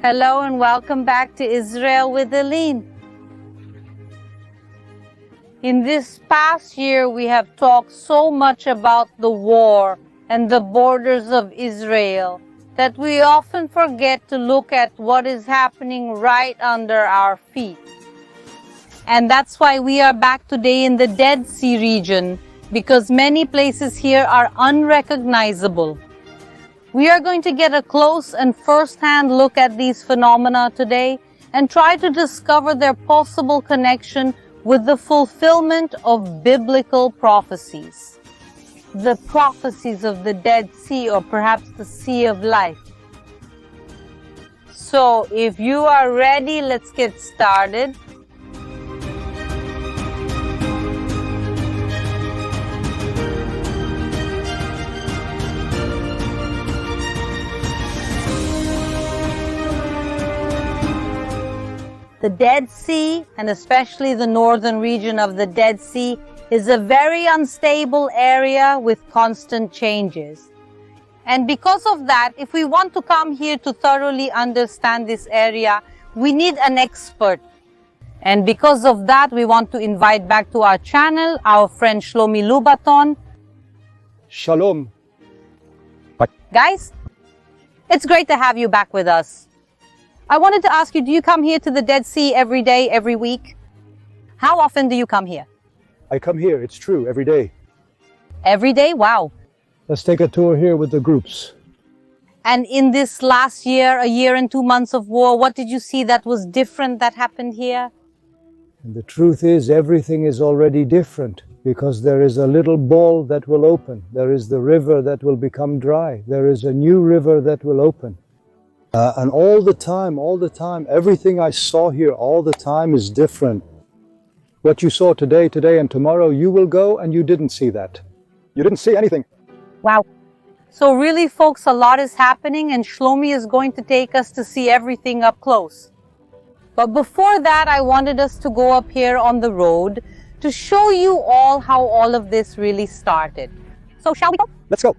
Hello and welcome back to Israel with Aline. In this past year, we have talked so much about the war and the borders of Israel that we often forget to look at what is happening right under our feet. And that's why we are back today in the Dead Sea region, because many places here are unrecognizable. We are going to get a close and first-hand look at these phenomena today and try to discover their possible connection with the fulfillment of biblical prophecies. The prophecies of the Dead Sea, or perhaps the Sea of Life. So, if you are ready, let's get started. The Dead Sea, and especially the northern region of the Dead Sea, is a very unstable area with constant changes. And because of that, if we want to come here to thoroughly understand this area, we need an expert. And because of that, we want to invite back to our channel our friend Shlomi Loubaton. Shalom. Guys, it's great to have you back with us. I wanted to ask you, do you come here to the Dead Sea every day, every week? How often do you come here? I come here, it's true, every day. Every day? Wow. Let's take a tour here with the groups. And in this last year, a year and 2 months of war, what did you see that was different that happened here? And the truth is, everything is already different, because there is a little ball that will open. There is the river that will become dry. There is a new river that will open. And all the time, everything I saw here all the time is different. What you saw today, and tomorrow, you will go and you didn't see that. You didn't see anything. Wow. So really, folks, a lot is happening, and Shlomi is going to take us to see everything up close. But before that, I wanted us to go up here on the road to show you all how all of this really started. So shall we go? Let's go.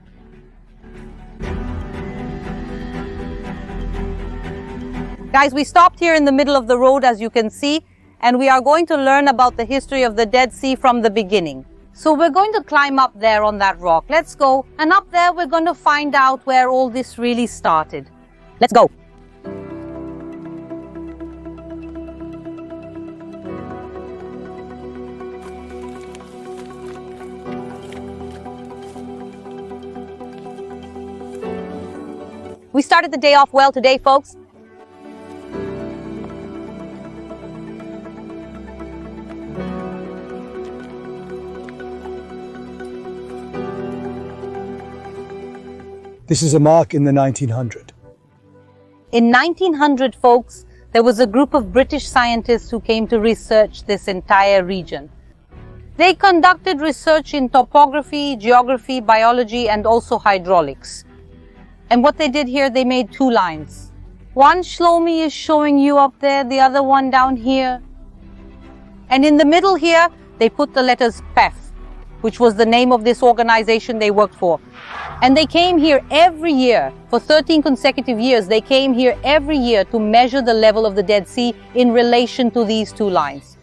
Guys, we stopped here in the middle of the road, as you can see, and we are going to learn about the history of the Dead Sea from the beginning. So we're going to climb up there on that rock. Let's go. And up there, we're going to find out where all this really started. Let's go. We started the day off well today, folks. This is a mark in the 1900. In 1900, folks, there was a group of British scientists who came to research this entire region. They conducted research in topography, geography, biology, and also hydraulics. And what they did here, they made two lines. One Shlomi is showing you up there, the other one down here. And in the middle here, they put the letters PEF, which was the name of this organization they worked for. And they came here every year. For 13 consecutive years, they came here every year to measure the level of the Dead Sea in relation to these two lines.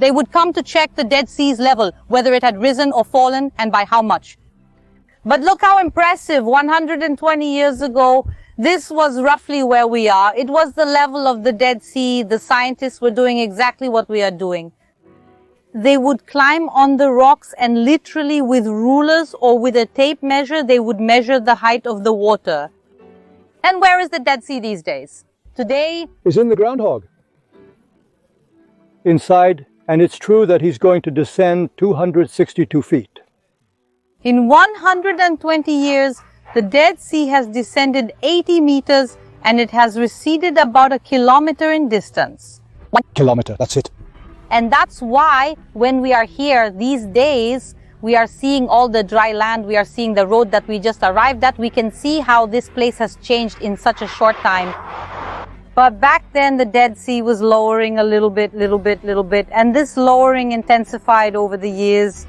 They would come to check the Dead Sea's level, whether it had risen or fallen, and by how much. But look how impressive, 120 years ago, this was roughly where we are. It was the level of the Dead Sea. The scientists were doing exactly what we are doing. They would climb on the rocks and literally with rulers or with a tape measure, they would measure the height of the water. And where is the Dead Sea these days? Today Is in the groundhog. Inside, and it's true that he's going to descend 262 feet. in 120 years, the Dead Sea has descended 80 meters and it has receded about 1 kilometer in distance. 1 kilometer, that's it. And that's why when we are here these days, we are seeing all the dry land, we are seeing the road that we just arrived at. We can see how this place has changed in such a short time. But back then the Dead Sea was lowering a little bit, and this lowering intensified over the years.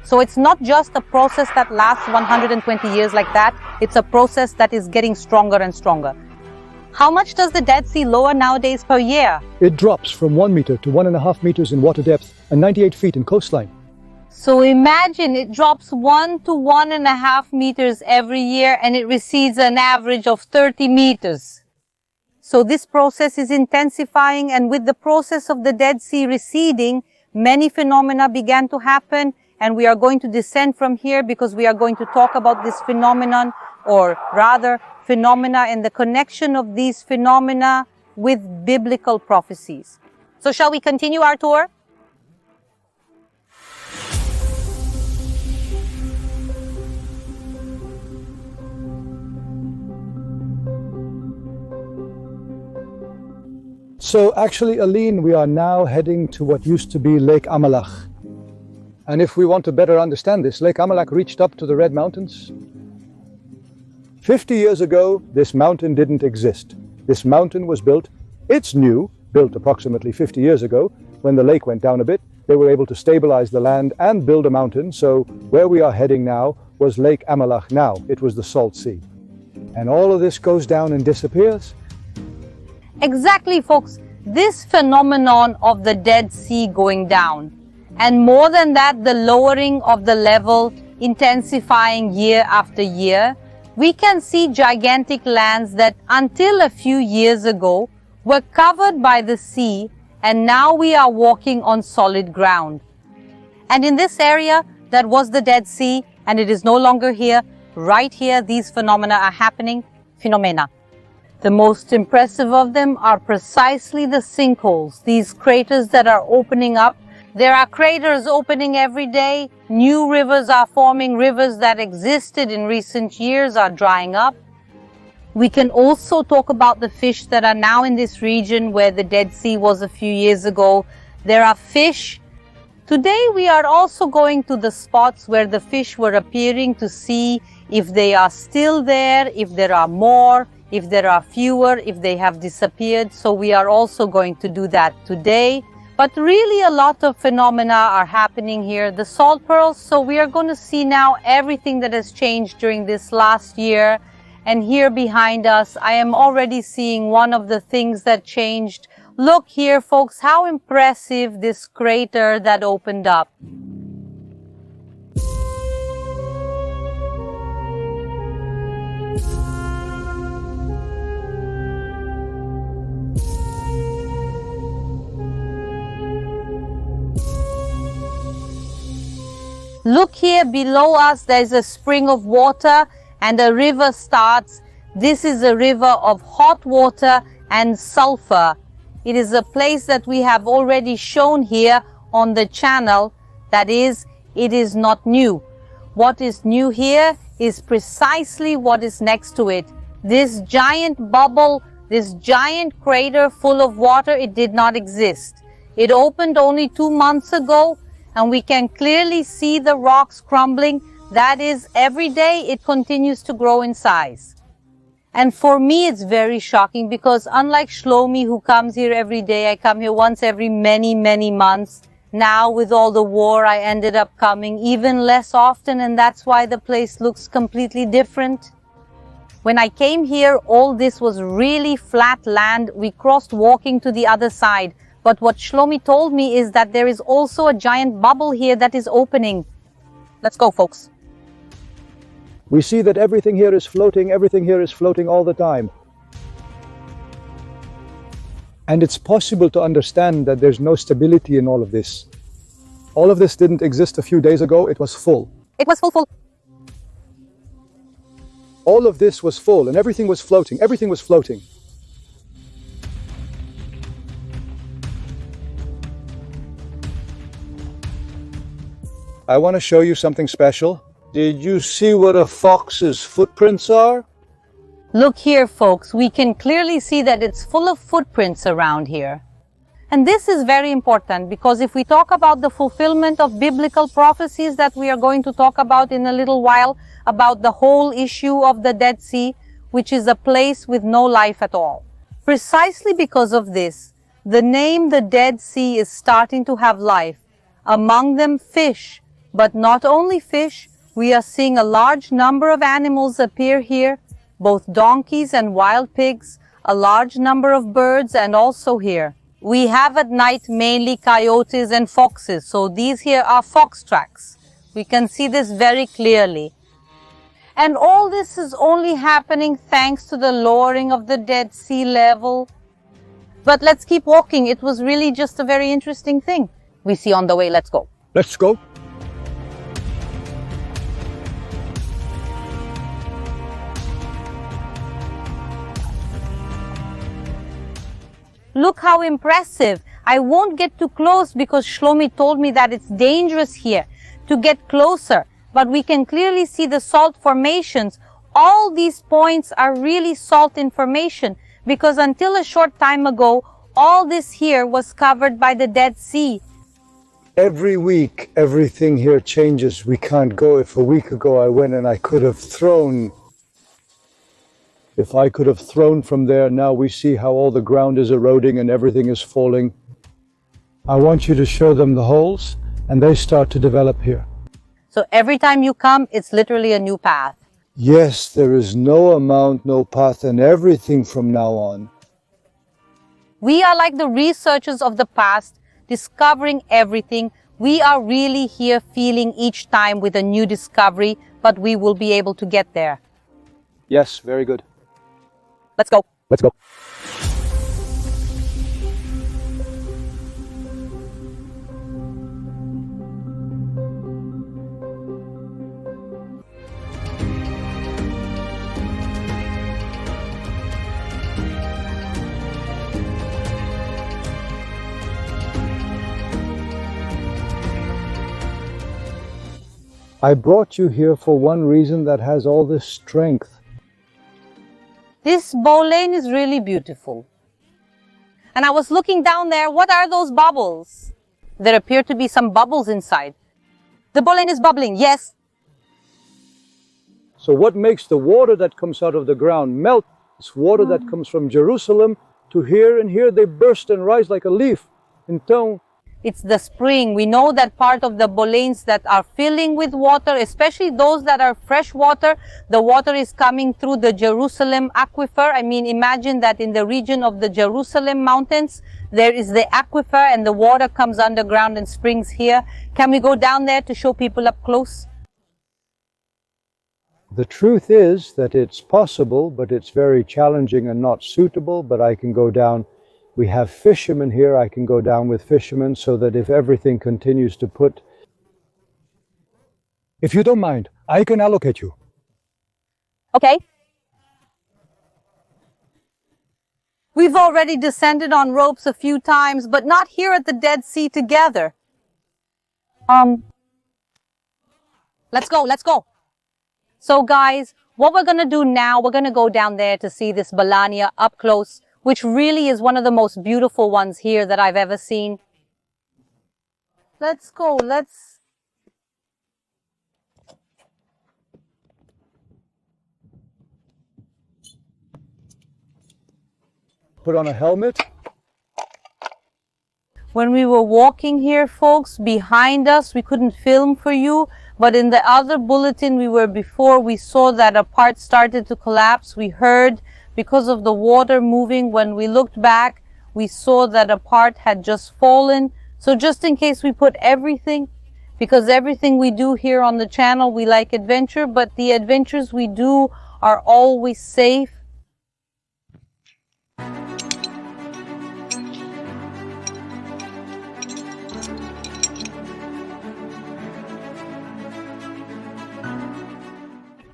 So it's not just a process that lasts 120 years like that, it's a process that is getting stronger and stronger. How much does the Dead Sea lower nowadays per year? It drops from 1 meter to 1.5 meters in water depth and 98 feet in coastline. So imagine it drops 1 to 1.5 meters every year and it recedes an average of 30 meters. So this process is intensifying, and with the process of the Dead Sea receding, many phenomena began to happen, and we are going to descend from here because we are going to talk about this phenomenon, or rather phenomena and the connection of these phenomena with biblical prophecies. So shall we continue our tour? So actually, Aline, we are now heading to what used to be Lake Amalach. And if we want to better understand this, Lake Amalach reached up to the Red Mountains. 50 years ago, this mountain didn't exist. This mountain was built. It's new, built approximately 50 years ago. When the lake went down a bit, they were able to stabilize the land and build a mountain. So where we are heading now was Lake Amalach now. It was the Salt Sea. And all of this goes down and disappears. Exactly, folks. This phenomenon of the Dead Sea going down, and more than that, the lowering of the level intensifying year after year, we can see gigantic lands that until a few years ago were covered by the sea, and now we are walking on solid ground. And in this area, that was the Dead Sea, and it is no longer here. Right here, these phenomena are happening. Phenomena. The most impressive of them are precisely the sinkholes, these craters that are opening up. There are craters opening every day. New rivers are forming. Rivers that existed in recent years are drying up. We can also talk about the fish that are now in this region where the Dead Sea was a few years ago. There are fish. Today we are also going to the spots where the fish were appearing to see if they are still there, if there are more, if there are fewer, if they have disappeared. So we are also going to do that today. But really a lot of phenomena are happening here. The salt pearls, so we are going to see now everything that has changed during this last year. And here behind us, I am already seeing one of the things that changed. Look here, folks, how impressive this crater that opened up. Look here below us, there is a spring of water and a river starts. This is a river of hot water and sulfur. It is a place that we have already shown here on the channel. That is, it is not new. What is new here is precisely what is next to it. This giant bubble, this giant crater full of water, it did not exist. It opened only 2 months ago, and we can clearly see the rocks crumbling. That is, every day it continues to grow in size. And for me, it's very shocking because unlike Shlomi, who comes here every day, I come here once every many, many months. Now, with all the war, I ended up coming even less often, and that's why the place looks completely different. When I came here, all this was really flat land. We crossed walking to the other side. But what Shlomi told me is that there is also a giant bubble here that is opening. Let's go, folks. We see that everything here is floating all the time. And it's possible to understand that there's no stability in all of this. All of this didn't exist a few days ago. It was full. It was full. All of this was full and everything was floating. Everything was floating. I want to show you something special. Did you see what a fox's footprints are? Look here, folks. We can clearly see that it's full of footprints around here. And this is very important because if we talk about the fulfillment of biblical prophecies that we are going to talk about in a little while, about the whole issue of the Dead Sea, which is a place with no life at all. Precisely because of this, the name the Dead Sea is starting to have life. Among them, fish. But not only fish, we are seeing a large number of animals appear here, both donkeys and wild pigs. a large number of birds, and also here. We have at night mainly coyotes and foxes, so these here are fox tracks. We can see this very clearly. And all this is only happening thanks to the lowering of the Dead Sea level. But let's keep walking. It was really just a very interesting thing we see on the way. Let's go. Let's go. Look how impressive. I won't get too close because Shlomi told me that it's dangerous here to get closer. But we can clearly see the salt formations. All these points are really salt information because until a short time ago, all this here was covered by the Dead Sea. Every week, everything here changes. We can't go. If a week ago I went and I could have thrown, if I could have thrown from there, now we see how all the ground is eroding and everything is falling. I want you to show them the holes, and they start to develop here. So every time you come, it's literally a new path. Yes, there is no amount, no path, and everything from now on. We are like the researchers of the past, discovering everything. We are really here feeling each time with a new discovery, but we will be able to get there. Yes, very good. Let's go. Let's go. I brought you here for one reason that has all this strength. This bow lane is really beautiful. And I was looking down there. What are those bubbles? There appear to be some bubbles inside. The bow lane is bubbling, yes. So what makes the water that comes out of the ground melt? It's water that comes from Jerusalem to here, and here they burst and rise like a leaf. Então, it's the spring. We know that part of the bolanes that are filling with water, especially those that are fresh water, the water is coming through the Jerusalem aquifer. I mean, imagine that in the region of the Jerusalem mountains, there is the aquifer and the water comes underground and springs here. Can we go down there to show people up close? the truth is that it's possible, but it's very challenging and not suitable, but I can go down. We have fishermen here. I can go down with fishermen so that if everything continues to put... If you don't mind, I can allocate you. Okay. We've already descended on ropes a few times, but not here at the Dead Sea together. Let's go. So guys, what we're going to do now, we're going to go down there to see this Balania up close, which really is one of the most beautiful ones here that I've ever seen. Let's go, Put on a helmet. When we were walking here, folks, behind us, we couldn't film for you, but in the other bulletin we were before, we saw that a part started to collapse. We heard because of the water moving. When we looked back, we saw that a part had just fallen. So just in case we put everything, because everything we do here on the channel, we like adventure, but the adventures we do are always safe.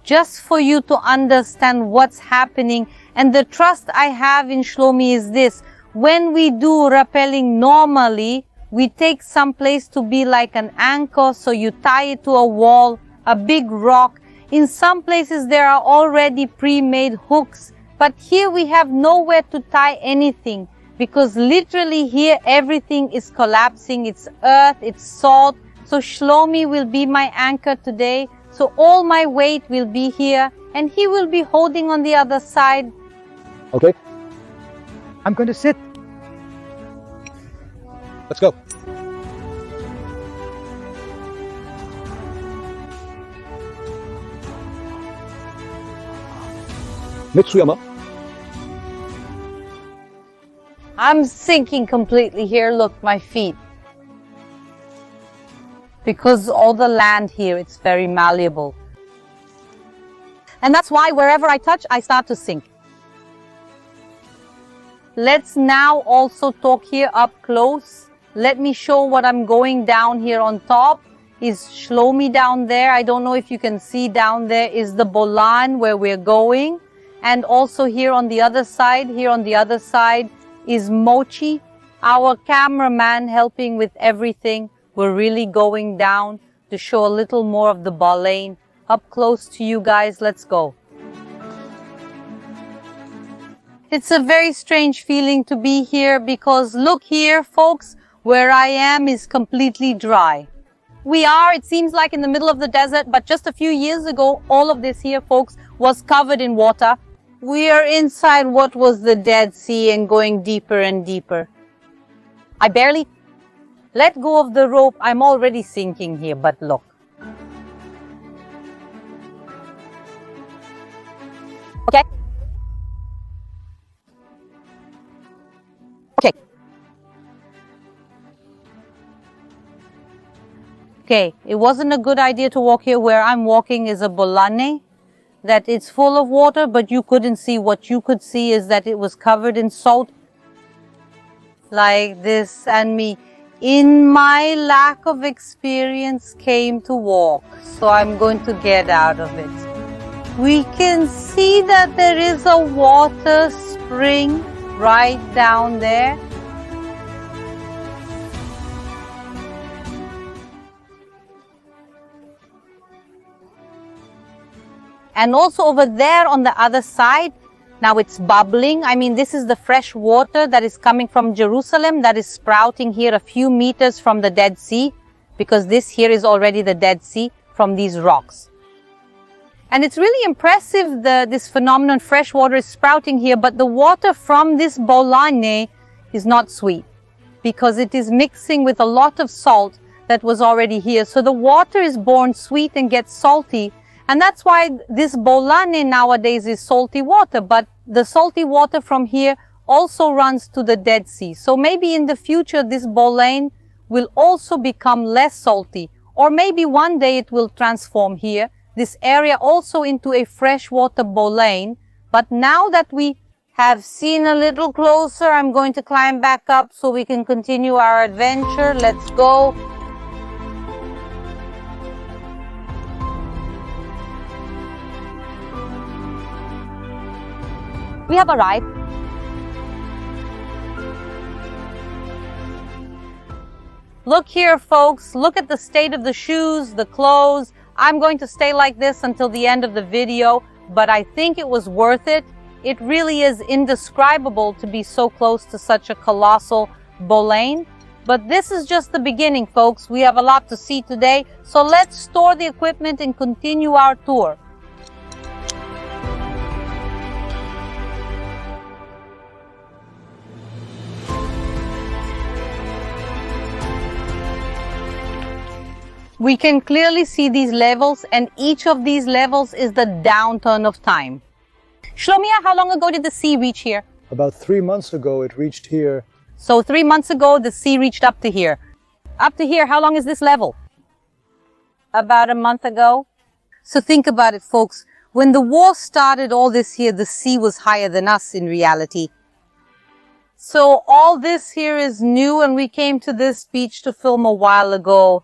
Just for you to understand what's happening, and the trust I have in Shlomi is this: when we do rappelling normally, we take some place to be like an anchor, so you tie it to a wall, a big rock. In some places there are already pre-made hooks, but here we have nowhere to tie anything, because literally here everything is collapsing. It's earth, it's salt. So Shlomi will be my anchor today. So all my weight will be here, and he will be holding on the other side. Okay. I'm going to sit. Let's go. Mitsuyama. I'm sinking completely here. Look, my feet. Because all the land here, it's very malleable. And that's why wherever I touch, I start to sink. Let's now also talk here up close. Let me show what I'm going down here on top. Is Shlomi down there? I don't know if you can see down there is the Bolan where we're going. And also here on the other side, is Mochi, our cameraman helping with everything. We're really going down to show a little more of the baleine. Up close to you guys, let's go. It's a very strange feeling to be here because look here, folks, where I am is completely dry. We are, it seems like, in the middle of the desert, but just a few years ago, all of this here, folks, was covered in water. We are inside what was the Dead Sea and going deeper and deeper. I barely let go of the rope. I'm already sinking here, but look. Okay. Okay. Okay, it wasn't a good idea to walk here. Where I'm walking is a bolane, that it's full of water, but you couldn't see. What you could see is that it was covered in salt. Like this, and me, in my lack of experience, came to walk. So I'm going to get out of it. We can see that there is a water spring right down there. And also over there on the other side, now it's bubbling. I mean, this is the fresh water that is coming from Jerusalem that is sprouting here a few meters from the Dead Sea, because this here is already the Dead Sea from these rocks. And it's really impressive, this phenomenon, fresh water is sprouting here, but the water from this bolane is not sweet because it is mixing with a lot of salt that was already here. So the water is born sweet and gets salty. And that's why this bolane nowadays is salty water, but the salty water from here also runs to the Dead Sea. So maybe in the future this bolane will also become less salty, or maybe one day it will transform here, this area also into a freshwater bolane. But now that we have seen a little closer, I'm going to climb back up so we can continue our adventure. Let's go. We have arrived. Look here, folks. Look at the state of the shoes, the clothes. I'm going to stay like this until the end of the video, but I think it was worth it. It really is indescribable to be so close to such a colossal bolane. But this is just the beginning, folks. We have a lot to see today. So let's store the equipment and continue our tour. We can clearly see these levels, and each of these levels is the downturn of time. Shlomi, how long ago did the sea reach here? About 3 months ago, it reached here. So 3 months ago, the sea reached up to here. Up to here, how long is this level? About a month ago. So think about it, folks. When the war started, all this here, the sea was higher than us in reality. So all this here is new, and we came to this beach to film a while ago.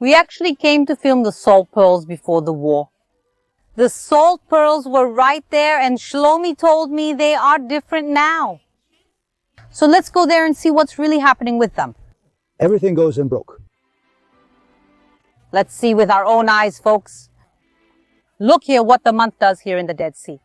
We actually came to film the salt pearls before the war. The salt pearls were right there, and Shlomi told me they are different now. So let's go there and see what's really happening with them. Everything goes in broke. Let's see with our own eyes, folks. Look here what the month does here in the Dead Sea.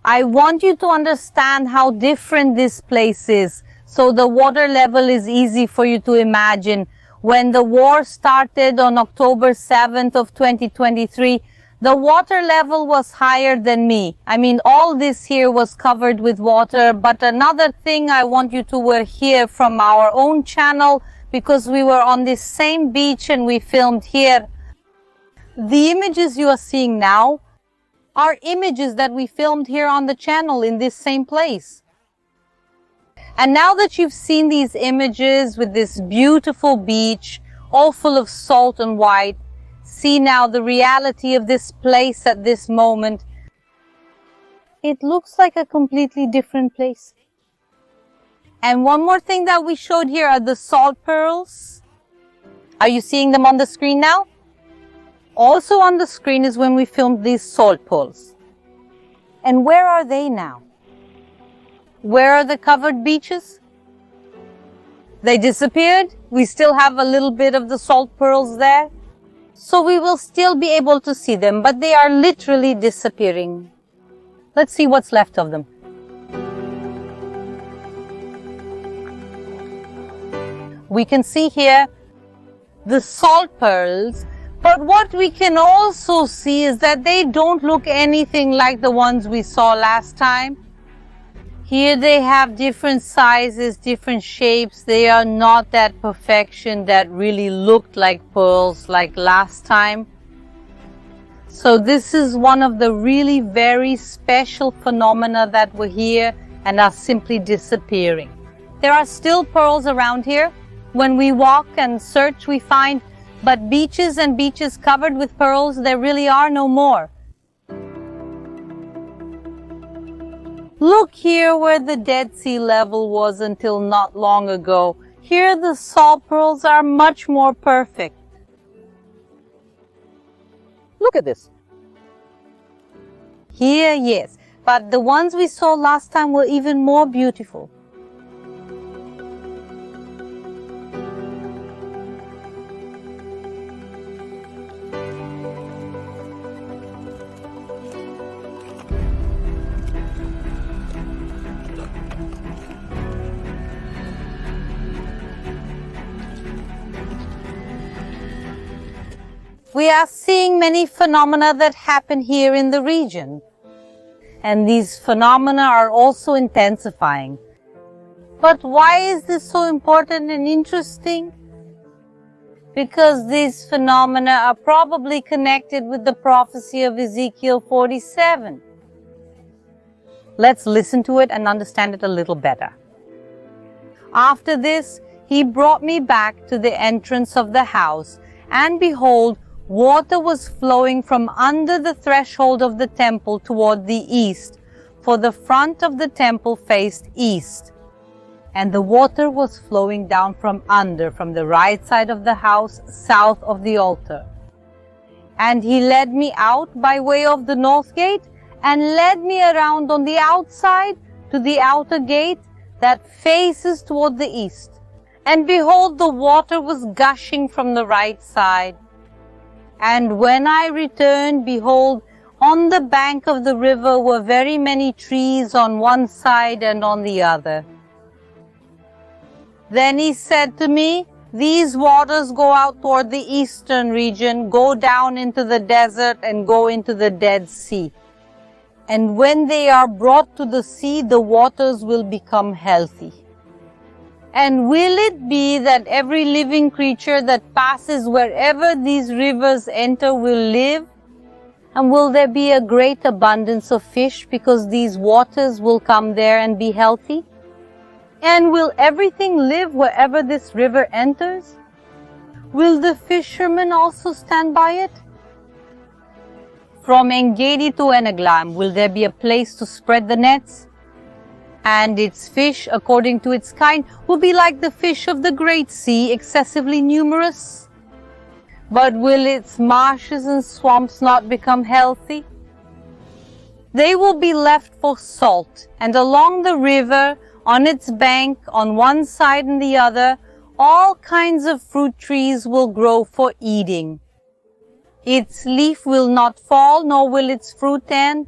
I want you to understand how different this place is. So the water level is easy for you to imagine. When the war started on October 7th of 2023, the water level was higher than me. I mean, all this here was covered with water. But another thing I want you to hear from our own channel, because we were on this same beach and we filmed here. The images you are seeing now, are images that we filmed here on the channel in this same place. And now that you've seen these images with this beautiful beach, all full of salt and white, see now the reality of this place at this moment. It looks like a completely different place. And one more thing that we showed here are the salt pearls. Are you seeing them on the screen now? Also on the screen is when we filmed these salt pearls. And where are they now? Where are the covered beaches? They disappeared. We still have a little bit of the salt pearls there. So we will still be able to see them, but they are literally disappearing. Let's see what's left of them. We can see here the salt pearls, but what we can also see is that they don't look anything like the ones we saw last time. Here they have different sizes, different shapes. They are not that perfection that really looked like pearls like last time. So this is one of the really very special phenomena that were here and are simply disappearing. There are still pearls around here. When we walk and search, we find, but beaches and beaches covered with pearls, there really are no more. Look here where the Dead Sea level was until not long ago. Here the salt pearls are much more perfect. Look at this. Here, yes, but the ones we saw last time were even more beautiful. We are seeing many phenomena that happen here in the region. And these phenomena are also intensifying. But why is this so important and interesting? Because these phenomena are probably connected with the prophecy of Ezekiel 47. Let's listen to it and understand it a little better. After this, he brought me back to the entrance of the house, and behold, water was flowing from under the threshold of the temple toward the east, for the front of the temple faced east. And the water was flowing down from under, from the right side of the house, south of the altar. And he led me out by way of the north gate, and led me around on the outside to the outer gate that faces toward the east. And behold, the water was gushing from the right side. And when I returned, behold, on the bank of the river were very many trees on one side and on the other. Then he said to me, these waters go out toward the eastern region, go down into the desert, and go into the Dead Sea. And when they are brought to the sea, the waters will become healthy. And will it be that every living creature that passes wherever these rivers enter will live? And will there be a great abundance of fish because these waters will come there and be healthy? And will everything live wherever this river enters? Will the fishermen also stand by it? From En-Gedi to Eneglaim, will there be a place to spread the nets? And its fish, according to its kind, will be like the fish of the great sea, excessively numerous. But will its marshes and swamps not become healthy? They will be left for salt, and along the river, on its bank, on one side and the other, all kinds of fruit trees will grow for eating. Its leaf will not fall, nor will its fruit end.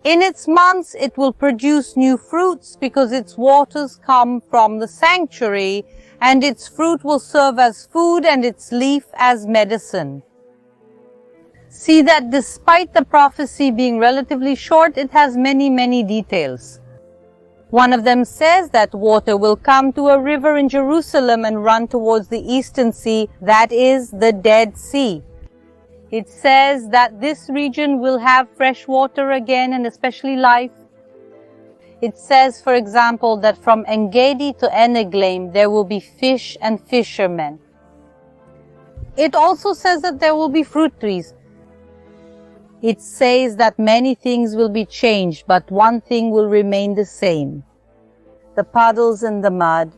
In its months it will produce new fruits, because its waters come from the sanctuary, and its fruit will serve as food and its leaf as medicine. See that despite the prophecy being relatively short, it has many, many details. One of them says that water will come to a river in Jerusalem and run towards the eastern sea, that is, the Dead Sea. It says that this region will have fresh water again and especially life. It says, for example, that from Engedi to Eneglaim there will be fish and fishermen. It also says that there will be fruit trees. It says that many things will be changed, but one thing will remain the same: the puddles and the mud.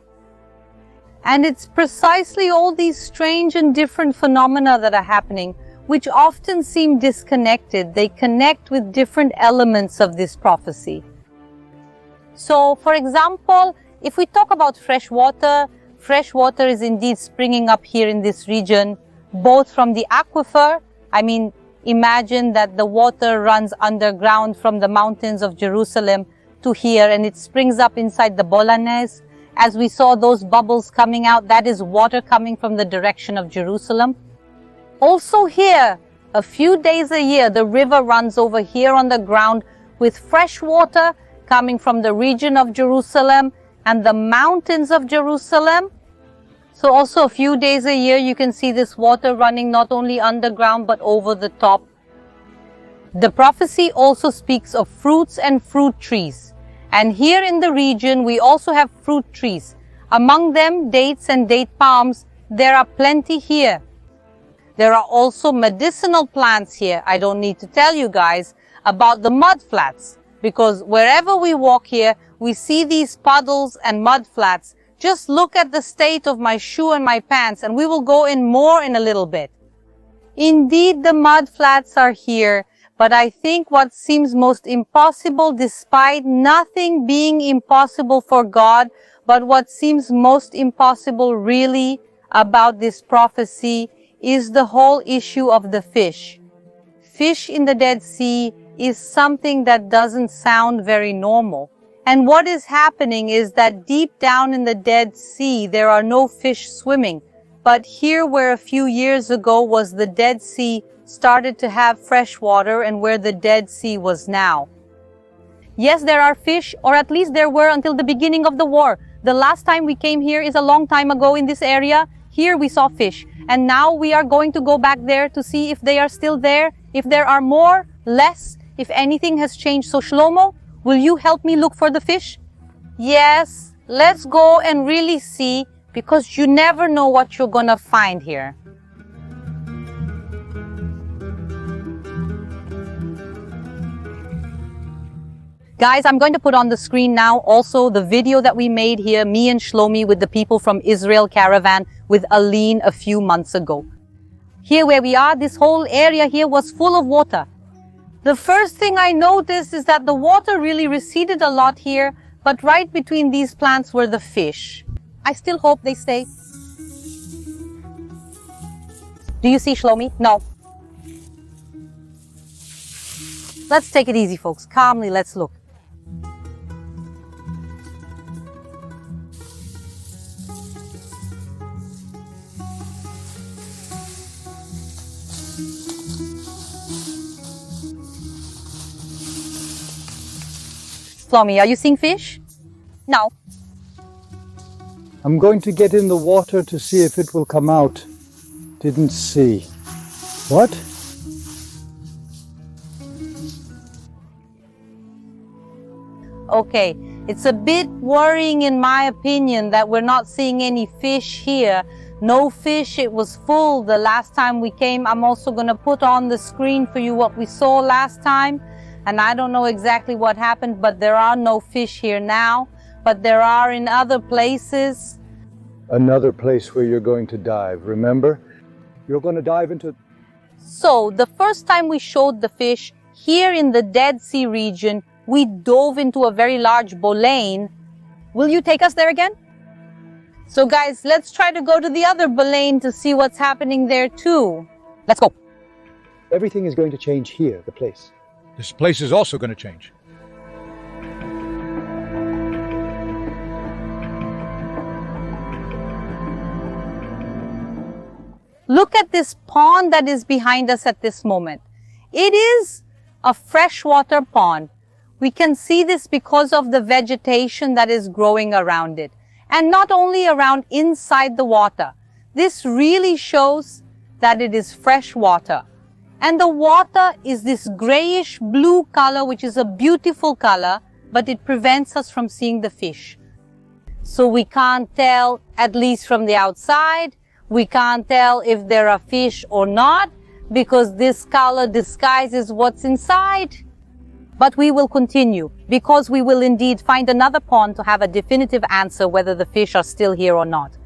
And it's precisely all these strange and different phenomena that are happening, which often seem disconnected. They connect with different elements of this prophecy. So, for example, if we talk about fresh water is indeed springing up here in this region, both from the aquifer. Imagine that the water runs underground from the mountains of Jerusalem to here, and it springs up inside the Bolognese. As we saw those bubbles coming out, that is water coming from the direction of Jerusalem. Also here, a few days a year, the river runs over here on the ground with fresh water coming from the region of Jerusalem and the mountains of Jerusalem. So also a few days a year you can see this water running not only underground but over the top. The prophecy also speaks of fruits and fruit trees. And here in the region we also have fruit trees. Among them dates and date palms. There are plenty here. There are also medicinal plants here. I don't need to tell you guys about the mud flats, because wherever we walk here we see these puddles and mud flats. Just look at the state of my shoe and my pants, and we will go in more in a little bit. Indeed, the mud flats are here, but I think what seems most impossible, despite nothing being impossible for God, but what seems most impossible really about this prophecy is the whole issue of the fish. Fish in the Dead Sea is something that doesn't sound very normal. And what is happening is that deep down in the Dead Sea, there are no fish swimming. But here where a few years ago was the Dead Sea started to have fresh water, and where the Dead Sea was now. Yes, there are fish, or at least there were until the beginning of the war. The last time we came here is a long time ago in this area. Here we saw fish. And now we are going to go back there to see if they are still there, if there are more, less, if anything has changed. So Shlomo, will you help me look for the fish? Yes, let's go and really see, because you never know what you're gonna find here. Guys, I'm going to put on the screen now also the video that we made here, me and Shlomi with the people from Israel Caravan with Aline a few months ago. Here where we are, this whole area here was full of water. The first thing I noticed is that the water really receded a lot here, but right between these plants were the fish. I still hope they stay. Do you see Shlomi? No. Let's take it easy, folks. Calmly, let's look. Shlomi, are you seeing fish? No. I'm going to get in the water to see if it will come out. Didn't see. What? Okay, it's a bit worrying in my opinion that we're not seeing any fish here. No fish, it was full the last time we came. I'm also going to put on the screen for you what we saw last time. And I don't know exactly what happened, but there are no fish here now. But there are in other places. Another place where you're going to dive, remember? You're going to dive into... So, the first time we showed the fish, here in the Dead Sea region, we dove into a very large baleine. Will you take us there again? So guys, let's try to go to the other baleine to see what's happening there too. Let's go. Everything is going to change here, the place. This place is also going to change. Look at this pond that is behind us at this moment. It is a freshwater pond. We can see this because of the vegetation that is growing around it. And not only around inside the water. This really shows that it is fresh water. And the water is this grayish blue color, which is a beautiful color, but it prevents us from seeing the fish. So we can't tell, at least from the outside, we can't tell if there are fish or not, because this color disguises what's inside. But we will continue, because we will indeed find another pond to have a definitive answer whether the fish are still here or not.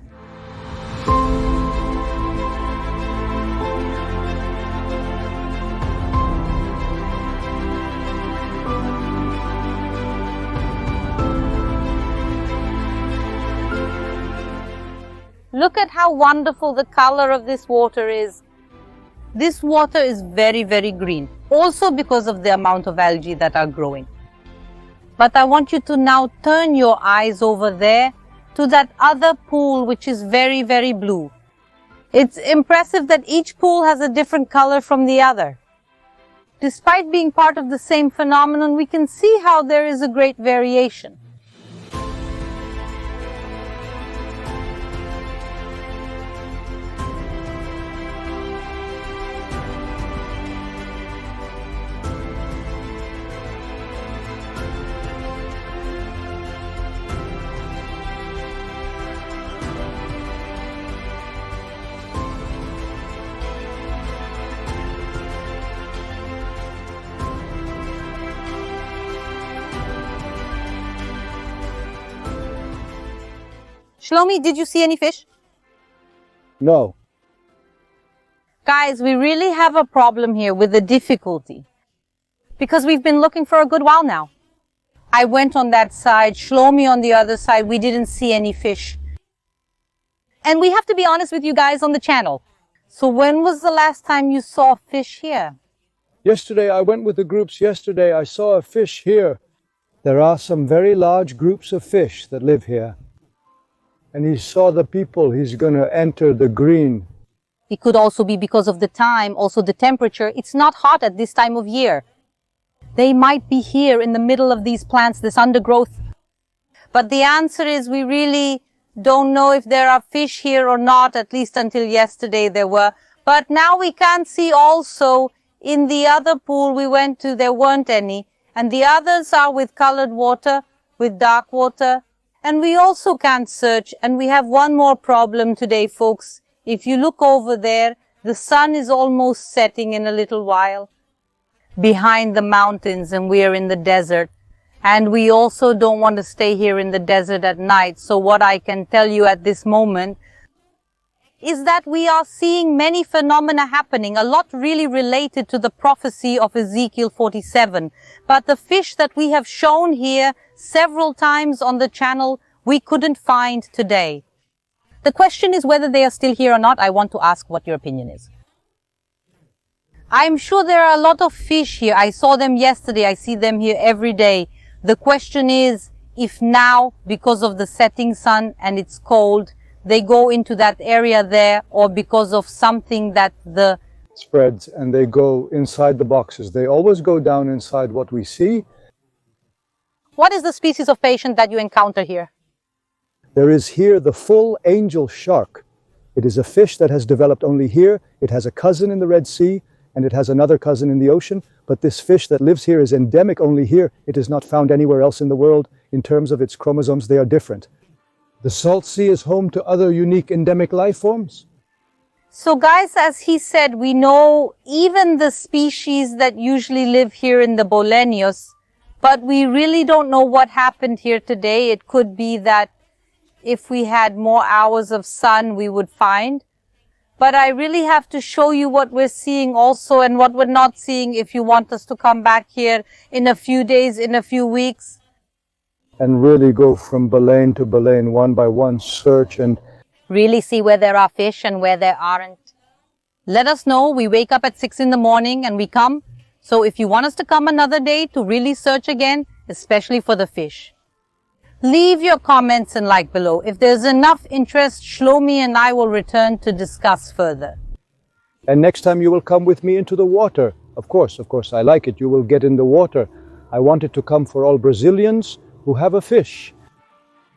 Look at how wonderful the color of this water is. This water is very, very green, also because of the amount of algae that are growing. But I want you to now turn your eyes over there to that other pool, which is very, very blue. It's impressive that each pool has a different color from the other. Despite being part of the same phenomenon, we can see how there is a great variation. Shlomi, did you see any fish? No. Guys, we really have a problem here with the difficulty, because we've been looking for a good while now. I went on that side, Shlomi on the other side, we didn't see any fish. And we have to be honest with you guys on the channel. So when was the last time you saw fish here? Yesterday, I went with the groups. Yesterday, I saw a fish here. There are some very large groups of fish that live here. And he saw the people. He's going to enter the green. It could also be because of the time, also the temperature. It's not hot at this time of year. They might be here in the middle of these plants, this undergrowth. But the answer is we really don't know if there are fish here or not, at least until yesterday there were. But now we can't see also in the other pool we went to, there weren't any. And the others are with colored water, with dark water. And we also can't search. And we have one more problem today, folks. If you look over there, the sun is almost setting in a little while behind the mountains, and we are in the desert. And we also don't want to stay here in the desert at night. So what I can tell you at this moment is that we are seeing many phenomena happening, a lot really related to the prophecy of Ezekiel 47. But the fish that we have shown here several times on the channel, we couldn't find today. The question is whether they are still here or not. I want to ask what your opinion is. I'm sure there are a lot of fish here. I saw them yesterday. I see them here every day. The question is if now, because of the setting sun and it's cold, they go into that area there, or because of something that the spreads and they go inside the boxes. They always go down inside what we see. What is the species of patient that you encounter here? There is here the full angel shark. It is a fish that has developed only here. It has a cousin in the Red Sea, and it has another cousin in the ocean. But this fish that lives here is endemic only here. It is not found anywhere else in the world. In terms of its chromosomes, they are different. The salt sea is home to other unique endemic life forms. So guys, as he said, we know even the species that usually live here in the Bolenios, but we really don't know what happened here today. It could be that if we had more hours of sun, we would find. But I really have to show you what we're seeing also and what we're not seeing if you want us to come back here in a few days, in a few weeks. And really go from Baleine to Baleine, one by one, search and really see where there are fish and where there aren't. Let us know. We wake up at 6 in the morning and we come. So if you want us to come another day to really search again, especially for the fish, leave your comments and like below. If there's enough interest, Shlomi and I will return to discuss further. And next time you will come with me into the water. Of course, I like it. You will get in the water. I want it to come for all Brazilians who have a fish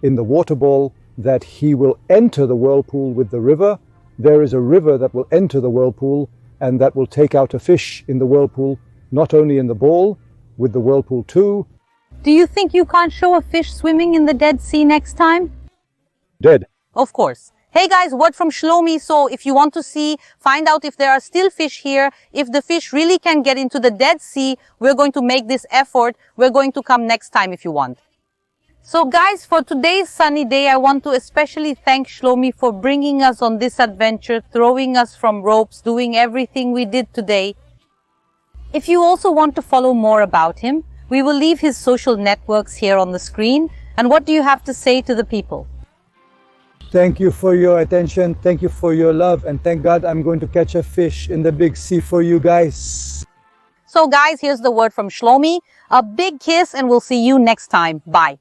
in the water ball, that he will enter the whirlpool with the river. There is a river that will enter the whirlpool, and that will take out a fish in the whirlpool, not only in the ball, with the whirlpool too. Do you think you can't show a fish swimming in the Dead Sea next time? Dead. Of course. Hey guys, word from Shlomi. So if you want to find out if there are still fish here, if the fish really can get into the Dead Sea, we're going to make this effort. We're going to come next time if you want. So guys, for today's sunny day, I want to especially thank Shlomi for bringing us on this adventure, throwing us from ropes, doing everything we did today. If you also want to follow more about him, we will leave his social networks here on the screen. And what do you have to say to the people? Thank you for your attention. Thank you for your love. And thank God I'm going to catch a fish in the big sea for you guys. So guys, here's the word from Shlomi. A big kiss and we'll see you next time. Bye.